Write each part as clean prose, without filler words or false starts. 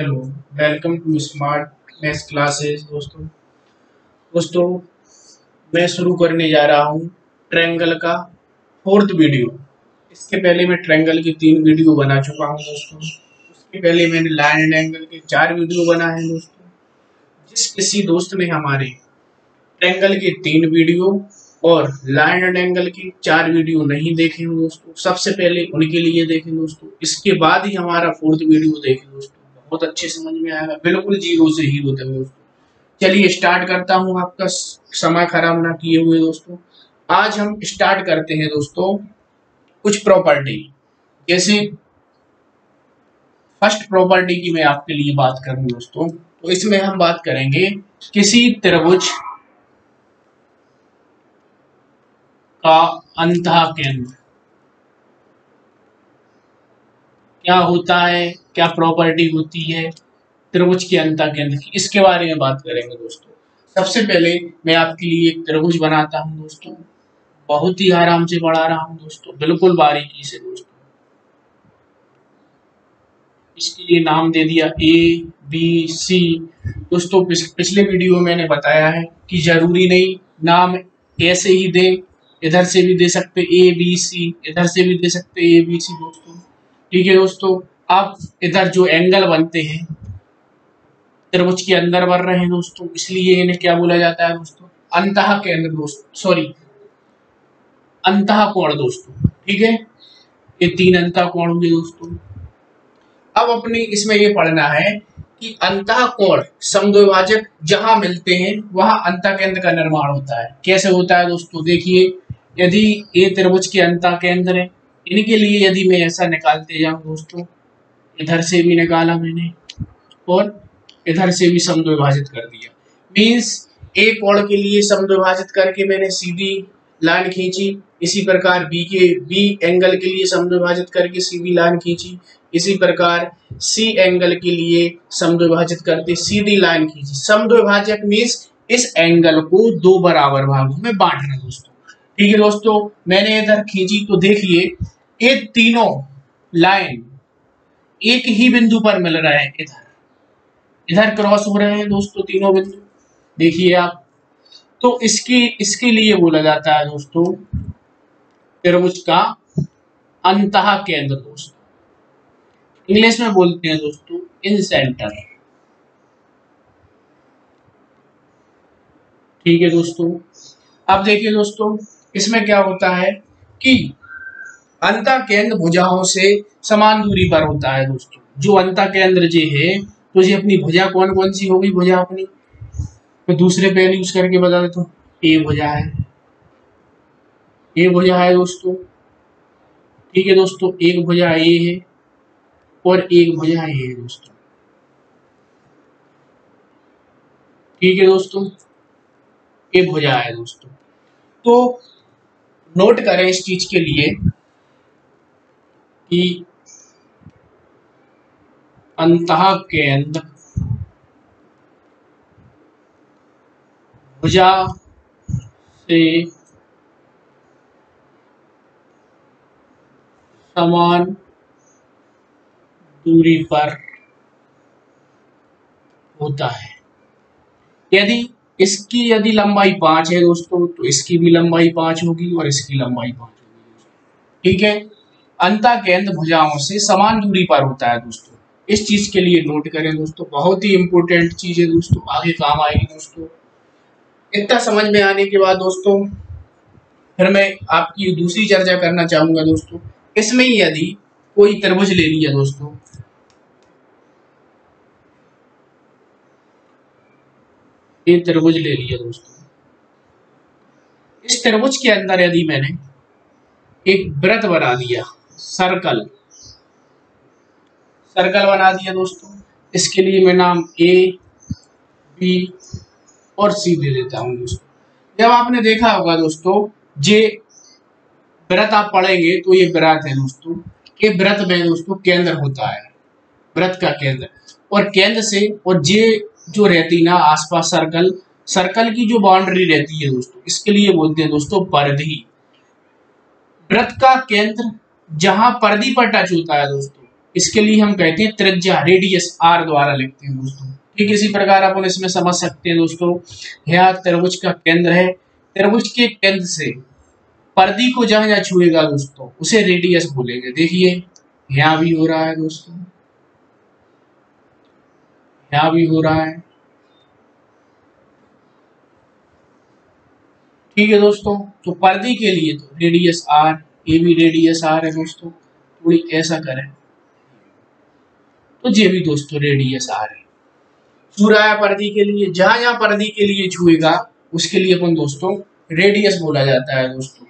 Hello, welcome to smart maths classes. दोस्तों मैं शुरू करने जा रहा हूँ ट्रायंगल का फोर्थ वीडियो। इसके पहले मैं ट्रायंगल की 3 वीडियो बना चुका हूँ दोस्तों। उसके पहले मैंने लाइन एंड एंगल के 4 वीडियो बनाए हैं दोस्तों। जिस किसी दोस्त ने हमारे ट्रायंगल के 3 वीडियो और लाइन एंड एंगल के 4 वीडियो नहीं देखे हो दोस्तों, सबसे पहले उनके लिए देखें दोस्तों। इसके बाद ही हमारा फोर्थ वीडियो देखें दोस्तों, बहुत अच्छे समझ में आएगा, बिल्कुल जीरो से हीरो तक दोस्तों। चलिए स्टार्ट करता हूँ, आपका समय खराब ना किए हुए दोस्तों। आज हम स्टार्ट करते हैं दोस्तों कुछ प्रॉपर्टी। जैसे फर्स्ट प्रॉपर्टी की मैं आपके लिए बात करूं दोस्तों, तो इसमें हम बात करेंगे किसी त्रिभुज का अंतः केंद्र क्या होता है, क्या प्रॉपर्टी होती है त्रिभुज के अंतः केंद्र की, इसके बारे में बात करेंगे दोस्तों। सबसे पहले मैं आपके लिए एक त्रिभुज बनाता हूं दोस्तों, बहुत ही आराम से बढ़ा रहा हूं दोस्तों, बिल्कुल बारीकी से दोस्तों। इसके लिए नाम दे दिया ए बी सी दोस्तों। पिछले वीडियो में मैंने बताया है कि जरूरी नहीं नाम ऐसे ही दे, इधर से भी दे सकते ए बी सी, इधर से भी दे सकते ए बी सी दोस्तों। ठीक है दोस्तों, अब इधर जो एंगल बनते हैं त्रिभुज के अंदर बन रहे हैं दोस्तों, इसलिए इन्हें क्या बोला जाता है दोस्तों, अंतः केंद्र दोस्तों, सॉरी अंतः कोण दोस्तों। ठीक है, ये 3 अंतः कोण होंगे दोस्तों। अब अपने इसमें ये पढ़ना है कि अंतः कोण समद्विभाजक जहां मिलते हैं वहां अंतः केंद्र का निर्माण होता है। कैसे होता है दोस्तों, देखिए यदि ये त्रिभुज के अंतः केंद्र है, इनके लिए यदि मैं ऐसा निकालते जाऊं दोस्तों, इधर से भी निकाला मैंने और इधर से भी समद्विभाजित कर दिया, मीन्स ए कोण के लिए समद्विभाजित करके मैंने सीधी लाइन खींची। इसी प्रकार बी एंगल के लिए समद्विभाजित करके सीधी लाइन खींची। इसी प्रकार सी एंगल के लिए समद्विभाजित करके सीधी लाइन खींची। समद्विभाजक मीन्स इस एंगल को 2 बराबर भागों में बांटना दोस्तों। ठीक है दोस्तों, मैंने इधर खींची तो देखिए ये तीनों लाइन एक ही बिंदु पर मिल रहे हैं, इधर क्रॉस हो रहे हैं दोस्तों तीनों बिंदु, देखिए आप। तो इसके लिए बोला जाता है दोस्तों त्रिभुज का अंतः केंद्र दोस्तों। इंग्लिश में बोलते हैं दोस्तों इन सेंटर। ठीक है दोस्तों, अब देखिए दोस्तों इसमें क्या होता है कि अंतः केंद्र भुजाओं से समान दूरी पर होता है दोस्तों। जो अंतः केंद्र जे है तो ये अपनी भुजा कौन कौन सी होगी, भुजा अपनी मैं दूसरे पेन यूज करके बता देता हूँ। ए भुजा है, ए भुजा है दोस्तों। ठीक है दोस्तों, एक भुजा ए है और एक भुजा ए है दोस्तों। ठीक है दोस्तों, ए भुजा है दोस्तों। तो नोट करें इस चीज के लिए कि अंतः केंद्र भुजा से समान दूरी पर होता है। यदि लंबाई 5 है दोस्तों, तो इसकी भी लंबाई 5 होगी और इसकी लंबाई 5 होगी। ठीक है, अंतः केंद्र भुजाओं से समान दूरी पर होता है दोस्तों। इस चीज के लिए नोट करें दोस्तों, बहुत ही इंपॉर्टेंट चीज है दोस्तों, आगे काम आएगी दोस्तों। इतना समझ में आने के बाद दोस्तों फिर मैं आपकी दूसरी चर्चा करना चाहूंगा दोस्तों। इसमें यदि कोई त्रिभुज ले लिया दोस्तों, ये त्रिभुज ले लिया दोस्तों, इस त्रिभुज के अंदर यदि मैंने एक वृत्त बना दिया, सर्कल बना दिया दोस्तों, इसके लिए मैं नाम ए बी और सी दे देता हूं दोस्तों। जब आपने देखा होगा दोस्तों, जे वृत्त आप पढ़ेंगे तो ये वृत्त है दोस्तों, ये वृत्त में दोस्तों केंद्र होता है, वृत्त का केंद्र, और केंद्र से और जे जो रहती ना आसपास सर्कल की जो बाउंड्री रहती है दोस्तों, इसके लिए बोलते हैं दोस्तों परिधि। वृत्त का केंद्र जहां परिधि पर टच होता है दोस्तों, इसके लिए हम कहते हैं त्रिज्या, रेडियस आर द्वारा लिखते हैं दोस्तों। ठीक इसी प्रकार अपन इसमें समझ सकते हैं दोस्तों, यहाँ त्रिभुज का केंद्र है, त्रिभुज के केंद्र से परिधि को जहां जहां छुएगा दोस्तों उसे रेडियस बोलेंगे। देखिए यहाँ भी हो रहा है दोस्तों, यहाँ भी हो रहा है। ठीक है दोस्तों, तो परिधि के लिए तो रेडियस आर, ये भी रेडियस आर है दोस्तों, थोड़ी ऐसा करें तो ये भी दोस्तों रेडियस आर है। छू रहा है परिधि के लिए, जहां जहां परिधि के लिए छुएगा उसके लिए अपन दोस्तों रेडियस बोला जाता है दोस्तों।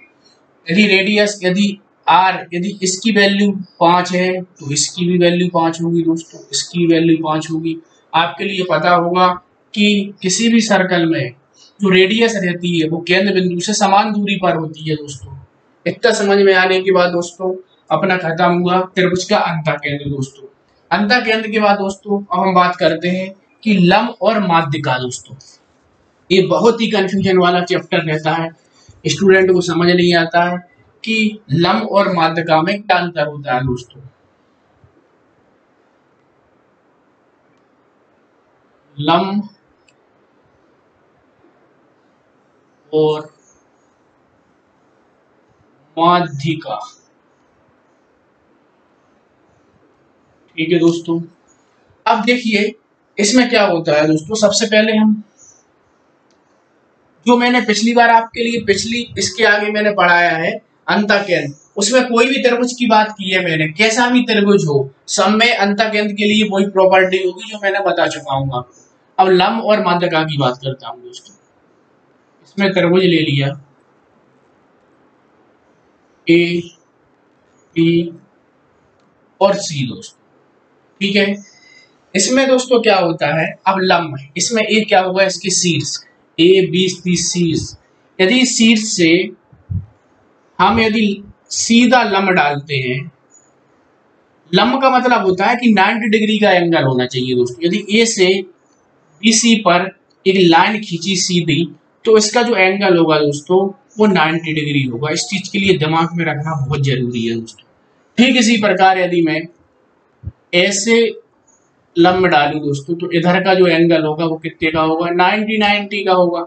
यदि रेडियस, यदि आर, यदि इसकी वैल्यू 5 है तो इसकी भी वैल्यू 5 होगी दोस्तों, इसकी वैल्यू 5 होगी। आपके लिए पता होगा कि किसी भी सर्कल में जो रेडियस रहती है वो केंद्र बिंदु से समान दूरी पर होती है दोस्तों। इतना समझ में आने के बाद दोस्तों अपना खत्म हुआ त्रिभुज का अंतः केंद्र दोस्तों। अंतः केंद्र के बाद दोस्तों अब हम बात करते हैं कि लंब और माध्य का दोस्तों। ये बहुत ही कंफ्यूजन वाला चैप्टर रहता है, स्टूडेंट को समझ नहीं आता है कि लंब और माध्यिका में क्या अंतर होता है दोस्तों। लंब और माध्यिका, ठीक है दोस्तों। अब देखिए इसमें क्या होता है दोस्तों, सबसे पहले हम जो मैंने पिछली बार आपके लिए इसके आगे मैंने पढ़ाया है अंतः केंद्र, उसमें कोई भी त्रिभुज की बात की है मैंने, कैसा भी त्रिभुज हो सब में अंतः केंद्र के लिए वही प्रॉपर्टी होगी जो मैंने बता चुका हूँ आपको। अब लंब और माध्यिका की बात करता हूँ दोस्तों। इसमें त्रिभुज ले लिया ए बी और सी दोस्तों, ठीक है। इसमें दोस्तों क्या होता है, अब लंब है, इसमें ए क्या होगा, इसके शीर्ष ए बी सी शीर्ष। यदि शीर्ष से हम यदि सीधा लंब डालते हैं, लंब का मतलब होता है कि 90 डिग्री का एंगल होना चाहिए दोस्तों। यदि ए से बी सी पर एक लाइन खींची सीधी तो इसका जो एंगल होगा दोस्तों वो 90 डिग्री होगा। इस चीज के लिए दिमाग में रखना बहुत जरूरी है दोस्तों। ठीक इसी प्रकार यदि मैं ऐसे लंब डालू दोस्तों तो इधर का जो एंगल होगा वो कितने का होगा, 90 का होगा।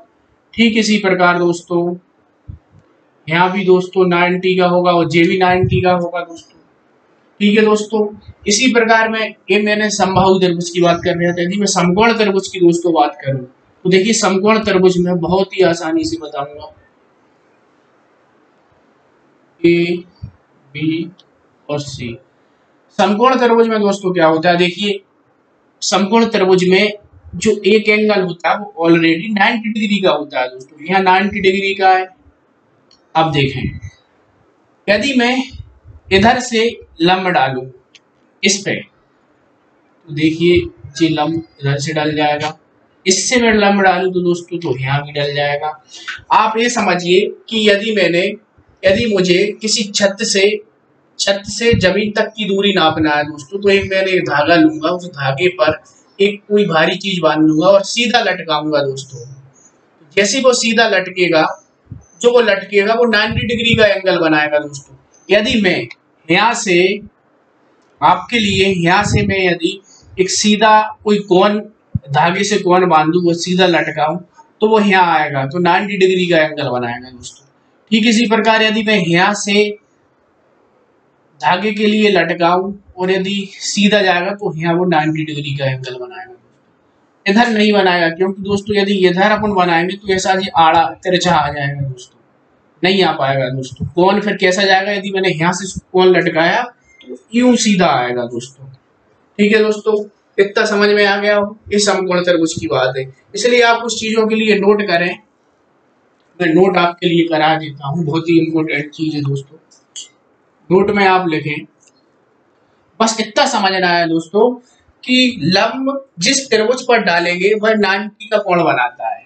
ठीक इसी प्रकार दोस्तों यहाँ भी दोस्तों 90 का होगा और जे भी 90 का होगा दोस्तों। ठीक है दोस्तों, इसी प्रकार में ये मैंने समबाहु त्रिभुज की बात कर रहा था। यदि मैं समकोण त्रिभुज की दोस्तों बात करूं तो देखिए समकोण त्रिभुज में बहुत ही आसानी से बताऊंगा, ए बी और सी। समकोण त्रिभुज में दोस्तों क्या होता है, देखिए समकोण त्रिभुज में जो एक एंगल होता है वो ऑलरेडी 90 डिग्री का होता है दोस्तों, यहाँ 90 डिग्री का है। अब देखें यदि मैं इधर से लंब डालू इस पे तो देखिए ये लंब इधर से डल जाएगा, इससे मैं लंब डालू तो दोस्तों तो यहाँ भी डल जाएगा। आप ये समझिए कि यदि मुझे किसी छत से जमीन तक की दूरी नापना है दोस्तों, तो एक मैंने धागा लूंगा, उस धागे पर एक कोई भारी चीज बांध लूंगा और सीधा लटकाऊंगा दोस्तों। जैसे वो सीधा लटकेगा, जो वो लटकेगा वो 90 डिग्री का एंगल बनाएगा दोस्तों। यदि मैं यहाँ से आपके लिए यहाँ से मैं यदि एक सीधा कोई कोन धागे से कोन बांधू, वो सीधा लटकाऊं तो वो यहाँ आएगा तो 90 डिग्री का एंगल बनाएगा दोस्तों। ठीक इसी प्रकार यदि मैं यहाँ से धागे के लिए लटकाऊं और यदि सीधा जाएगा तो यहाँ वो 90 डिग्री का एंगल बनाएगा। इधर नहीं बनाएगा क्योंकि दोस्तों यदि इधर अपन बनाएंगे तो ऐसा जी आड़ा तिरछा आ जाएगा दोस्तों, नहीं आ पाएगा दोस्तों। कोन फिर कैसा जाएगा, यदि मैंने यहाँ से कोन लटकाया तो यूं सीधा आएगा दोस्तों। ठीक है दोस्तों, इतना समझ में आ गया हो, इस समकोण त्रिभुज की बात है। इसलिए आप कुछ चीजों के लिए नोट करें, मैं नोट आपके लिए करा देता हूँ, बहुत ही इंपॉर्टेंट चीज है दोस्तों। नोट में आप लिखें, बस इतना समझना है दोस्तों कि लंब जिस त्रिभुज पर डालेंगे वह 90 का कोण बनाता है।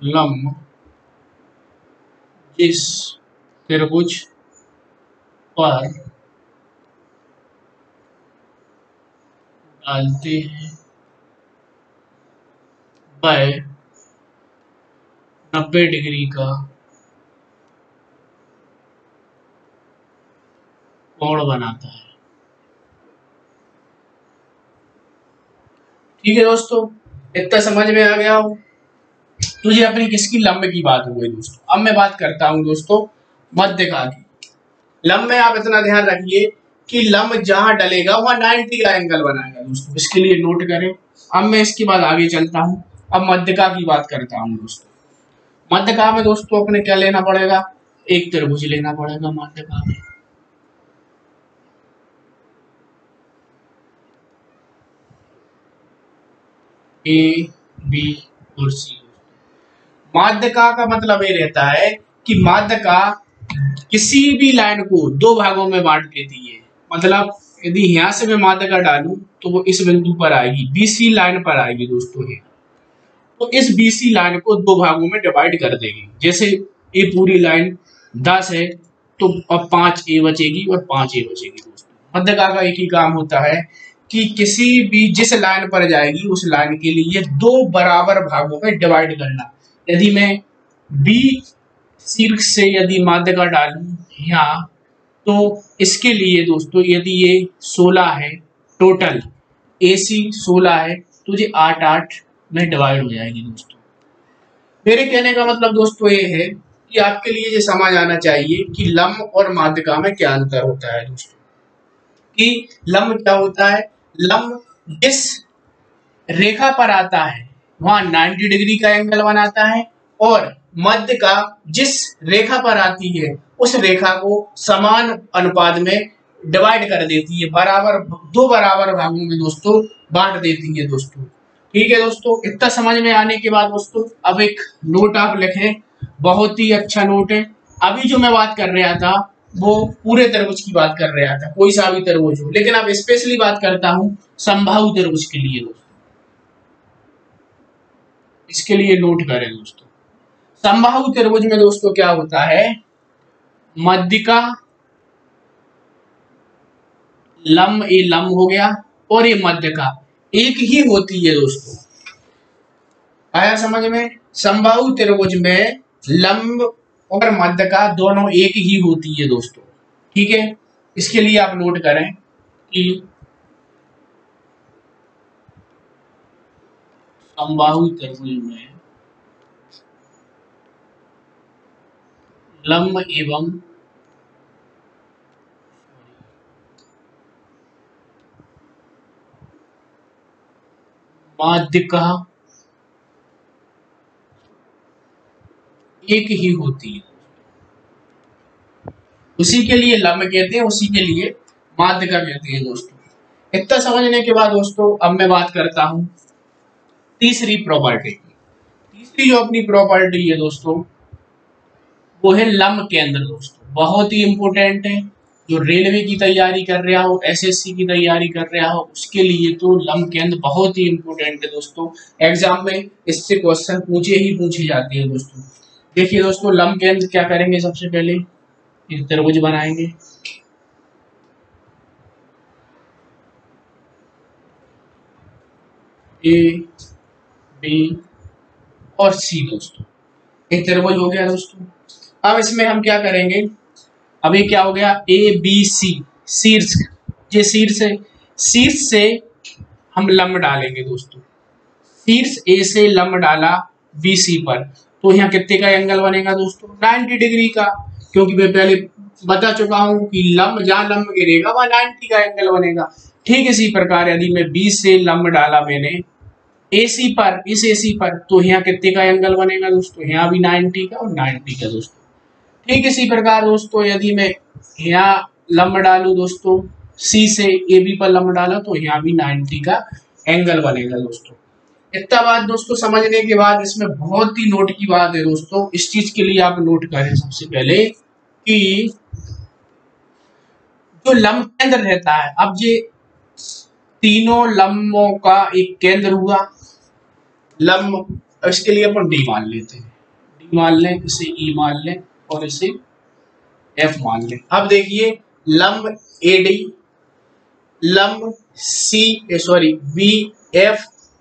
लंब जिस त्रिभुज पर डालते हैं वह 90 डिग्री का कोण बनाता है। ठीक है दोस्तों, इतना समझ में आ गया हो। तुझे अपनी किसकी लंब की बात हो गई दोस्तों। अब मैं बात करता हूं दोस्तों मध्यका की। लंब में आप इतना ध्यान रखिए कि लंब जहां डलेगा वहां 90 का एंगल बनाएगा दोस्तों, इसके लिए नोट करें। अब मैं इसके बाद आगे चलता हूं, अब मध्यका की बात करता हूं दोस्तों। मध्यका में दोस्तों अपने क्या लेना पड़ेगा, एक त्रिभुज लेना पड़ेगा मध्यका में। ए बी और सी। माध्यका का मतलब ये रहता है कि माध्यका किसी भी लाइन को दो भागों में बांट देती है। मतलब यदि यहां से मैं माध्यका डालूं तो वो इस बिंदु पर आएगी, बीसी लाइन पर आएगी दोस्तों ये। तो इस बीसी लाइन को दो भागों में डिवाइड कर देगी। जैसे ये पूरी लाइन 10 है तो अब 5 ए बचेगी और 5 ए बचेगी दोस्तों। मध्यका का एक ही काम होता है कि किसी भी जिस लाइन पर जाएगी उस लाइन के लिए दो बराबर भागों में डिवाइड करना। यदि मैं बी शीर्ष से यदि माध्यका डालूं यहाँ, तो इसके लिए दोस्तों यदि ये 16 है टोटल, AC 16 है तो ये 8-8 में डिवाइड हो जाएगी दोस्तों। मेरे कहने का मतलब दोस्तों ये है कि आपके लिए ये समझ आना चाहिए कि लंब और माध्यका में क्या अंतर होता है दोस्तों। कि लंब क्या होता है, लंब जिस रेखा पर आता है वहां 90 डिग्री का एंगल बनाता है, और मध्यका जिस रेखा पर आती है उस रेखा को समान अनुपात में डिवाइड कर देती है, बराबर दो बराबर भागों में दोस्तों बांट देती है दोस्तों। ठीक है दोस्तों, इतना समझ में आने के बाद दोस्तों अब एक नोट आप लिखें, बहुत ही अच्छा नोट है। अभी जो मैं बात कर रहा था वो पूरे त्रिभुज की बात कर रहा था, कोई सा भी त्रिभुज हो, लेकिन अब स्पेशली बात करता हूं समबाहु त्रिभुज के लिए दोस्तों। इसके लिए नोट करें दोस्तों, समबाहु त्रिभुज में दोस्तों क्या होता है, मध्यका लंब, ये लंब हो गया और ये मध्यका एक ही होती है दोस्तों। आया समझ में, समबाहु त्रिभुज में लंब और मध्यका दोनों एक ही होती है दोस्तों। ठीक है, इसके लिए आप नोट करें कि समबाहु त्रिभुज में लंब एवं माध्यका एक ही होती है। उसी के लिए लंब कहते हैं, उसी के लिए माध्यका कहते हैं दोस्तों। इतना समझने के बाद दोस्तों अब मैं बात करता हूं तीसरी प्रॉपर्टी की। तीसरी जो अपनी प्रॉपर्टी है दोस्तों वो है लंब केंद्र दोस्तों। बहुत ही इंपॉर्टेंट है, जो रेलवे की तैयारी कर रहा हो, SSC की तैयारी कर रहा हो, उसके लिए तो लंब केंद्र बहुत ही इंपॉर्टेंट है दोस्तों। एग्जाम में इससे क्वेश्चन पूछे ही पूछे जाते हैं दोस्तों। देखिए दोस्तों, लंब केंद्र क्या करेंगे, सबसे पहले त्रिभुज बनाएंगे। A B और C दोस्तों, एक त्रिभुज हो गया दोस्तों। अब इसमें हम क्या करेंगे, अभी क्या हो गया ABC शीर्ष, ये शीर्ष है, शीर्ष से हम लंब डालेंगे दोस्तों। शीर्ष A से लंब डाला BC पर, तो यहाँ कितने का एंगल बनेगा दोस्तों, 90 डिग्री का। क्योंकि मैं पहले बता चुका हूं कि लंब जहां लंब गिरेगा वहां 90 का एंगल बनेगा। ठीक इसी प्रकार यदि मैं B से लंब डाला मैंने AC पर, इस AC पर, तो यहाँ कितने का एंगल बनेगा दोस्तों, यहाँ भी 90 का और 90 का दोस्तों। ठीक इसी प्रकार दोस्तों यदि मैं यहाँ लंब डालू दोस्तों, C से AB पर लंब डाला तो यहाँ भी 90 का एंगल बनेगा दोस्तों। इतना बात दोस्तों समझने के बाद इसमें बहुत ही नोट की बात है दोस्तों। इस चीज के लिए आप नोट करें सबसे पहले कि जो लंब केंद्र रहता है, अब ये तीनों लंबों का एक केंद्र हुआ लंब, इसके लिए अपन D मान लेते हैं, D मान लें, इसे E मान लें और इसे F मान लें। अब देखिए लंब AD, लंब BF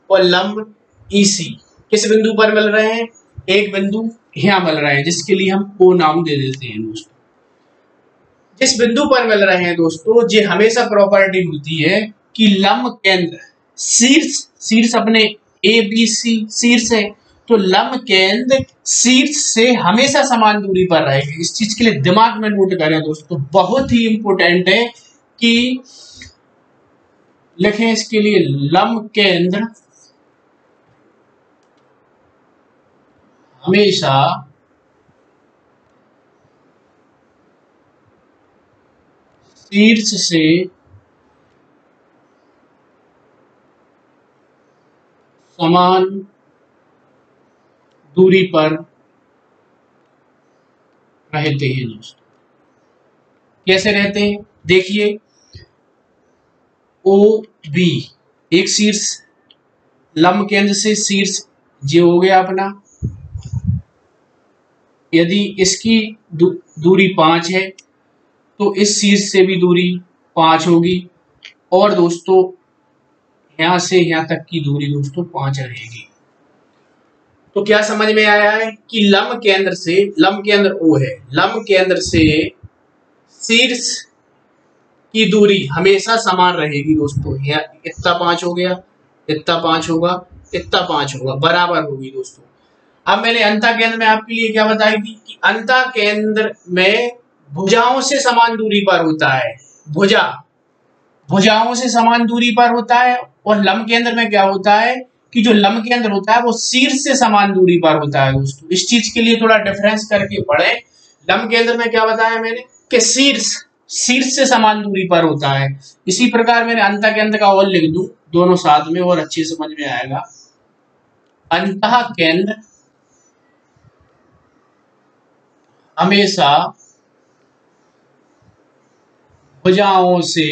और लंब EC किस बिंदु पर मिल रहे हैं, एक बिंदु यहाँ मिल रहे हैं जिसके लिए हम O नाम दे देते हैं दोस्तों। जिस बिंदु पर मिल रहे हैं दोस्तों, ये हमेशा प्रॉपर्टी होती है कि लंब केंद्र शीर्ष अपने ए बी सी शीर्ष है, तो लंब केंद्र शीर्ष से हमेशा समान दूरी पर रहेगी। इस चीज के लिए दिमाग में नोट करें दोस्तों, बहुत ही इंपॉर्टेंट है कि लिखें इसके लिए, लंब केंद्र हमेशा शीर्ष से समान दूरी पर रहते हैं दोस्तों। कैसे रहते हैं देखिए, ओ बी एक शीर्ष, लंब केंद्र से शीर्ष ये हो गया अपना। यदि इसकी दूरी 5 है तो इस शीर्ष से भी दूरी 5 होगी, और दोस्तों यहां से यहां तक की दूरी दोस्तों 5 रहेगी। तो क्या समझ में आया है कि लंब केंद्र ओ है, लंब केंद्र से शीर्ष की दूरी हमेशा समान रहेगी दोस्तों। यहाँ इतना 5 हो गया, इतना 5 होगा, इतना 5 होगा, बराबर होगी दोस्तों। अब मैंने अंतः केंद्र में आपके लिए क्या बताई थी कि अंतः केंद्र में भुजाओं से समान दूरी पर होता है, भुजाओं से समान दूरी पर होता है। और लंब केंद्र में क्या होता है कि जो लंब केंद्र होता है वो शीर्ष से समान दूरी पर होता है दोस्तों। इस चीज के लिए थोड़ा डिफरेंस करके पढ़े। लंब केंद्र में क्या बताया मैंने कि शीर्ष से समान दूरी पर होता है। इसी प्रकार मैंने अंतः केंद्र का और लिख दूं दोनों साथ में और अच्छे समझ में आएगा। अंतः केंद्र हमेशा भुजाओं से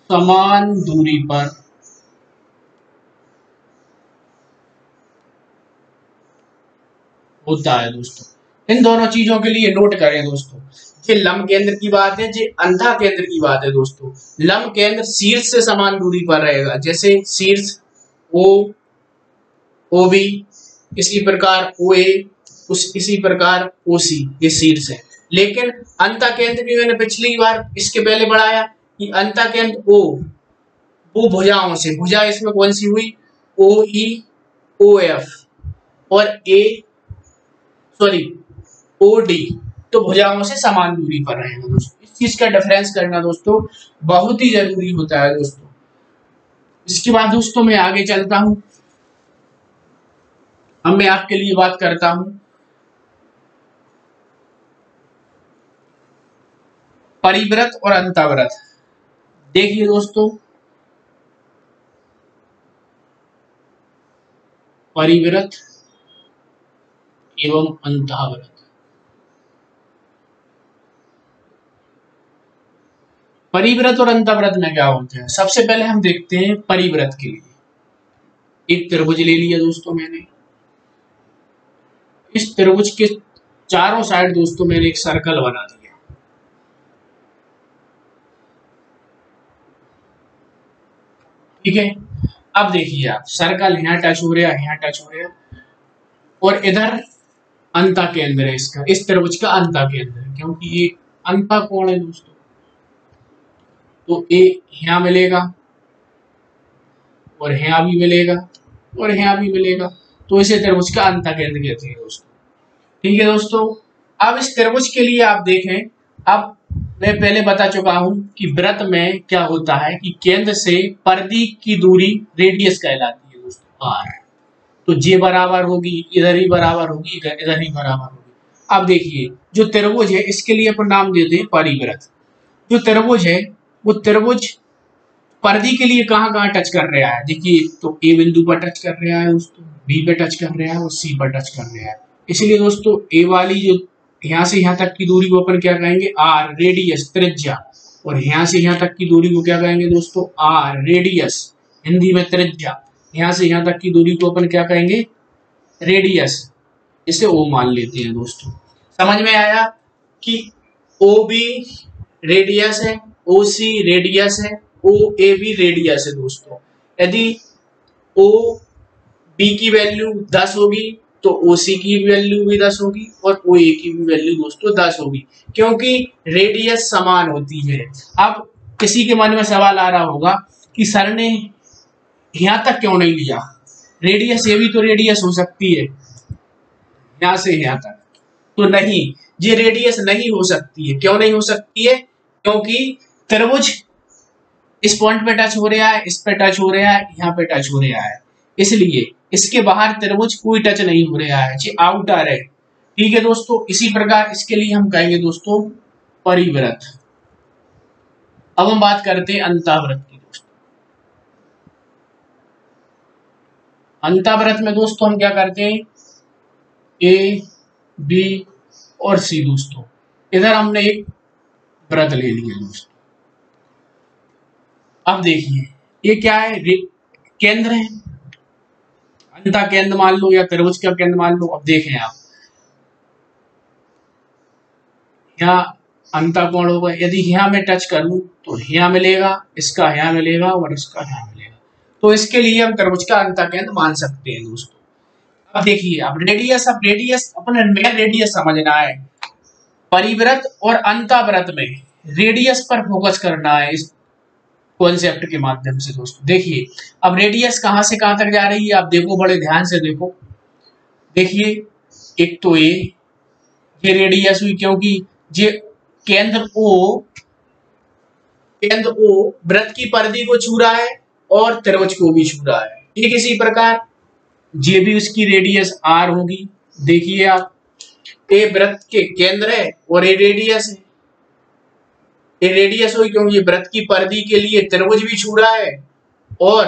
समान दूरी पर होता है दोस्तों। इन दोनों चीजों के लिए नोट करें दोस्तों, ये लंब केंद्र की बात है, ये अंतः केंद्र की बात है दोस्तों। लंब केंद्र शीर्ष से समान दूरी पर रहेगा, जैसे शीर्ष ओ बी, इसी प्रकार ओ ए, इसी प्रकार ओ सी, ये शीर्ष है। लेकिन अंतः केंद्र भी मैंने पिछली बार इसके पहले पढ़ाया कि अंतः केंद्र ओ, वो भुजाओं से, भुजा इसमें कौन सी हुई, ओ ई ओ एफ और ओ डी, तो भुजाओं से समान दूरी पर रहेगा दोस्तों। इस चीज का डिफरेंस करना दोस्तों बहुत ही जरूरी होता है दोस्तों। इसके बाद दोस्तों मैं आगे चलता हूं। अब मैं आपके लिए बात करता हूं परिवृत्त और अंतःवृत्त। देखिए दोस्तों, परिवृत्त एवं अंतःवृत्त। परिवृत्त और अंतःवृत्त में क्या होते हैं, सबसे पहले हम देखते हैं परिवृत्त के लिए। एक त्रिभुज ले लिया दोस्तों मैंने, इस त्रिभुज के चारों साइड दोस्तों मैंने एक सर्कल बना दिया। ठीक है, अब देखिए आप, सर्कल यहाँ टच हो रहा है, यहाँ टच हो रहा है, और इधर अंतः केंद्र है इसका, इस त्रिभुज का अंतः केंद्र है, क्योंकि ये अंतः कोण है दोस्तों। तो ए यहाँ मिलेगा और यहाँ भी मिलेगा और यहाँ भी मिलेगा, तो इसे त्रिभुज का अंतः केंद्र कहते हैं दोस्तों। ठीक है दोस्तों, अब इस त्रिभुज के लिए आप देखें, अब मैं पहले बता चुका हूं कि वृत्त में क्या होता है कि केंद्र से परिधि की दूरी रेडियस कहलाती है दोस्तों, आर। तो जे बराबर होगी, इधर ही बराबर होगी, इधर ही बराबर होगी। अब देखिए, जो त्रिभुज है इसके लिए अपन नाम देते हैं परिवृत्त। जो त्रिभुज है वो त्रिभुज परिधि के लिए कहाँ कहाँ टच कर रहा है, देखिए, तो ए बिंदु पर टच कर रहा है दोस्तों, बी पे टच कर रहा है और सी पर टच कर रहा है। इसलिए दोस्तों ए वाली जो यहाँ से यहाँ तक की दूरी को अपन क्या कहेंगे, आर, रेडियस, त्रिज्या। और यहाँ से यहाँ तक की दूरी को क्या कहेंगे दोस्तों, आर, रेडियस, हिंदी में त्रिज्या। यहाँ से यहाँ तक की दूरी को अपन क्या कहेंगे, रेडियस, इसे ओ मान लेते हैं दोस्तों। समझ में आया कि ओ बी रेडियस है, ओ सी रेडियस है, ओ ए भी रेडियस है दोस्तों। यदि ओ बी की वैल्यू 10 होगी तो ओसी की वैल्यू भी 10 होगी और ओए की भी वैल्यू दोस्तों 10 होगी, क्योंकि रेडियस समान होती है। अब किसी के मन में सवाल आ रहा होगा कि सर ने यहाँ तक क्यों नहीं लिया, रेडियस ये भी तो रेडियस हो सकती है यहाँ से यहाँ तक। तो नहीं, ये रेडियस नहीं हो सकती है। क्यों नहीं हो सकती है? क्योंकि त्रिभुज इस पॉइंट पे टच हो रहा है, इस पे टच हो रहा है, यहाँ पे टच हो रहा है, इसलिए इसके बाहर त्रिभुज कोई टच नहीं हो रहा है, ये आउटर है। ठीक है दोस्तों, इसी प्रकार इसके लिए हम कहेंगे दोस्तों परिवृत्त। अब हम बात करते हैं अंतःवृत्त की दोस्तों। अंतःवृत्त में दोस्तों हम क्या करते हैं, ए बी और सी दोस्तों। इधर हमने एक वृत्त ले लिया दोस्तों। अब देखिए ये क्या है, केंद्र है, अंतः केंद्र मान लो या त्रिभुज का केंद्र मान लो। अब देखें आप, यहाँ अंतः कोण होगा, यदि यहाँ में टच कर लूं तो यहाँ मिलेगा, इसका यहाँ मिलेगा और इसका यहाँ मिलेगा, तो इसके लिए हम त्रिभुज का अंतः केंद्र मान सकते हैं दोस्तों। अब देखिए, अब रेडियस अपने मेन रेडियस समझना है। परिवृत्त और अंतःवृत्त में रेडियस पर फोकस करना है इस कॉन्सेप्ट के माध्यम से दोस्तों। देखिए अब रेडियस कहां से कहां तक जा रही है, आप देखो, बड़े ध्यान से देखो। देखिए एक तो ये रेडियस हुई, क्योंकि ये केंद्र ओ वृत्त की परिधि को छू रहा है और त्रिभुज को भी छू रहा है। ठीक इसी प्रकार ये भी उसकी रेडियस आर होगी। देखिए आप, ए वृत्त के केंद्र है और ए रेडियस है। ये रेडियस हुई क्योंकि ये वृत्त की परिधि के लिए त्रिभुज भी छू रहा है और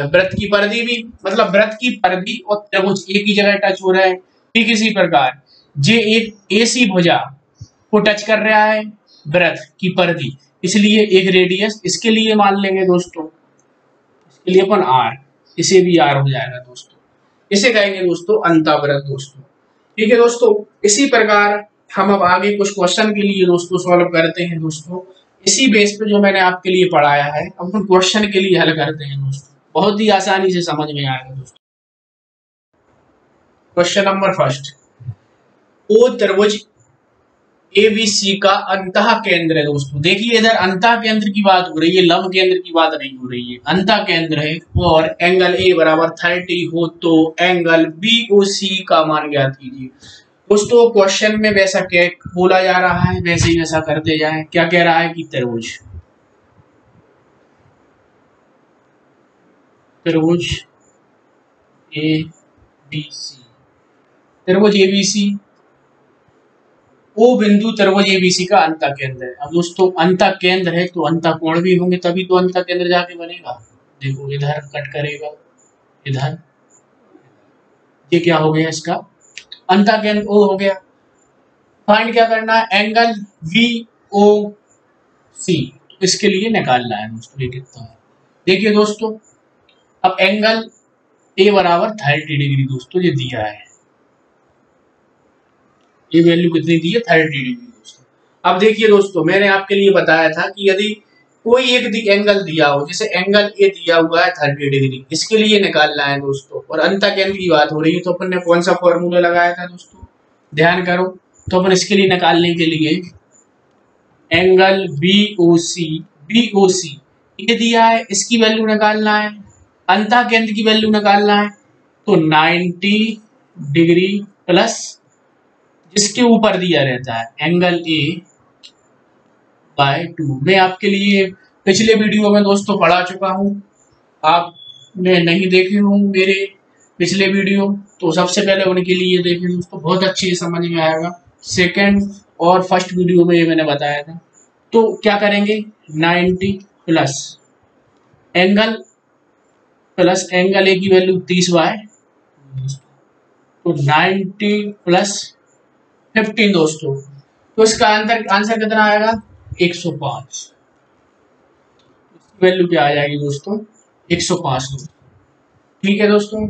वृत्त की परिधि भी, मतलब वृत्त की परिधि और त्रिभुज एक ही जगह टच हो रहा है। ठीक इसी प्रकार जे एक एसी भुजा को टच कर रहा है वृत्त की परिधि, इसलिए एक रेडियस इसके लिए मान लेंगे दोस्तों, इसके लिए अपन आर, इसे भी आर हो जाएगा दोस्तों। इसे कहेंगे दोस्तों अंतःवृत्त दोस्तों। ठीक है दोस्तों, इसी प्रकार हम अब आगे कुछ क्वेश्चन के लिए दोस्तों सॉल्व करते हैं दोस्तों। इसी बेस पे जो मैंने आपके लिए पढ़ाया है, अब हम क्वेश्चन के लिए हल करते हैं दोस्तों, बहुत ही आसानी से समझ में आएगा दोस्तों। क्वेश्चन नंबर फर्स्ट, ओ त्रिभुज एबीसी का अंतः केंद्र है दोस्तों। देखिए इधर अंतः केंद्र की बात हो रही है, लंब केंद्र की बात नहीं हो रही है, अंतः केंद्र है और एंगल ए बराबर 30 हो तो एंगल बीओसी का मान ज्ञात कीजिए। दोस्तों क्वेश्चन में वैसा क्या बोला जा रहा है, वैसे ही वैसा करते जाए। क्या कह रहा है कि त्रिभुज ए बी सी, त्रिभुज एबीसी, ओ बिंदु त्रिभुज एबीसी का अंतः केंद्र है। अब दोस्तों अंतः केंद्र है तो अंतः कोण भी होंगे, तभी तो अंतः केंद्र जाके बनेगा। देखो इधर कट करेगा, इधर, ये क्या हो गया, इसका अंतः केंद्र ओ हो गया। फाइंड क्या करना है, एंगल वी ओ सी, इसके लिए निकालना है दोस्तों। ये कितना है, देखिए दोस्तों, अब एंगल ए बराबर 30 डिग्री दोस्तों ये दिया है, ये वैल्यू कितनी दी है, 30 डिग्री दोस्तों। अब देखिए दोस्तों, मैंने आपके लिए बताया था कि यदि कोई एक एंगल दिया हो, जैसे एंगल ए दिया हुआ है 30 डिग्री, इसके लिए निकालना है दोस्तों, और अंतः केंद्र की बात हो रही है, तो अपन ने कौन सा फॉर्मूला लगाया था दोस्तों, ध्यान करो। तो अपन इसके लिए निकालने के लिए एंगल बीओसी ये दिया है, इसकी वैल्यू निकालना है, अंतः केंद्र की वैल्यू निकालना है, तो 90 डिग्री प्लस जिसके ऊपर दिया रहता है एंगल ए बाय 2। मैं आपके लिए पिछले वीडियो में दोस्तों पढ़ा चुका हूं, आपने नहीं देखे हों मेरे पिछले वीडियो तो सबसे पहले उनके लिए देखें दोस्तों, बहुत अच्छे से समझ में आएगा। सेकंड और फर्स्ट वीडियो में ये मैंने बताया था। तो क्या करेंगे, 90 प्लस एंगल ए की वैल्यू 30 बाय, तो 90 प्लस 15 दोस्तों, तो इसका आंसर कितना आएगा, 105। वैल्यू क्या आ जाएगी दोस्तों, 105 दोस्तों। ठीक है दोस्तों।